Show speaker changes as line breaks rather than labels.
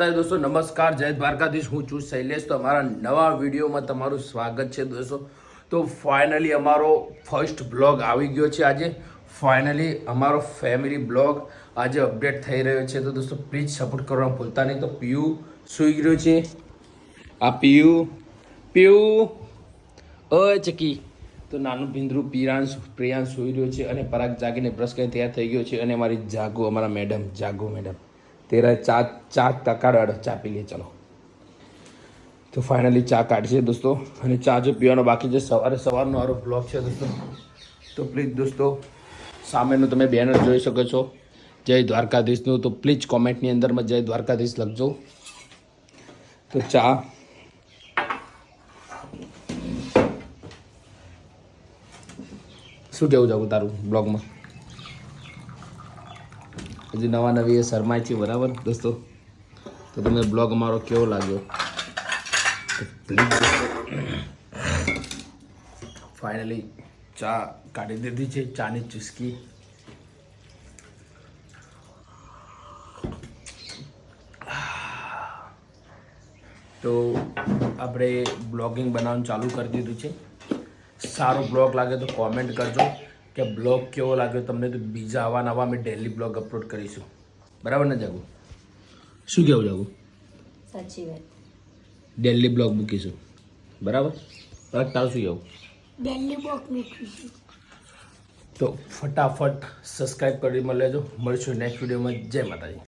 दोस्तों नमस्कार, जय द्वारकाधीश। हूँ છું શૈલેષ। તો અમારા નવા વિડીયોમાં તમારું સ્વાગત છે દોસ્તો। તો ફાઇનલી અમારો ફર્સ્ટ બ્લોગ આવી ગયો છે આજે। ફાઇનલી અમારો ફેમિલી બ્લોગ આજે અપડેટ થઈ રહ્યો છે। તો દોસ્તો પ્લીઝ સપોર્ટ કરવા ભૂલતા નહીં। તો પીયુ સૂઈ ગયો છે। આ પીયુ પીયુ ઓય ચકી। તો નાનું ભીંદરું પ્રિયાંશ સૂઈ રહ્યો છે અને પરાગ જાગીને બ્રશ કરીને તૈયાર થઈ ગયો છે। અને અમારી જાગો, અમારા મેડમ જાગો મેડમ तेरा चा काढ़ चा पी लिए। चलो तो फाइनली चा काढ़ी दोस्तों। અને ચા જો પીવાનો બાકી છે। સવારનો મારો બ્લોગ છે દોસ્તો। તો પ્લીઝ દોસ્તો સામેનું તમે બેનર જોઈ શકો છો જય દ્વારકાધીશનું। તો પ્લીઝ કોમેન્ટની અંદરમાં જય દ્વારકાધીશ લખજો। તો ચા શું કેવું જાવું તારું બ્લોગમાં? હજી નવા નવી એ શરમાય છે બરાબર દોસ્તો। તો તમને બ્લોગ અમારો કેવો લાગ્યો પ્લીઝ ફાઇનલી ચા કાઢી દીધી છે। ચાની ચુસ્કી તો આપણે બ્લોગિંગ બનાવવાનું ચાલુ કરી દીધું છે। સારો બ્લોગ લાગે તો કોમેન્ટ કરજો કે બ્લોગ કેવો લાગ્યો તમને। તો બીજા આવા નવા અમે ડેલી બ્લોગ અપલોડ કરીશું બરાબર ને જાગું? શું કેવું જાગું?
સાચી વાત।
ડેલી બ્લોગ મૂકીશું બરાબર? તારું શું કેવું?
ડેલી બ્લોગ મૂકીશું।
તો ફટાફટ સબસ્ક્રાઈબ કરી લેજો। મળીશું નેક્સ્ટ વિડીયોમાં। જય માતાજી।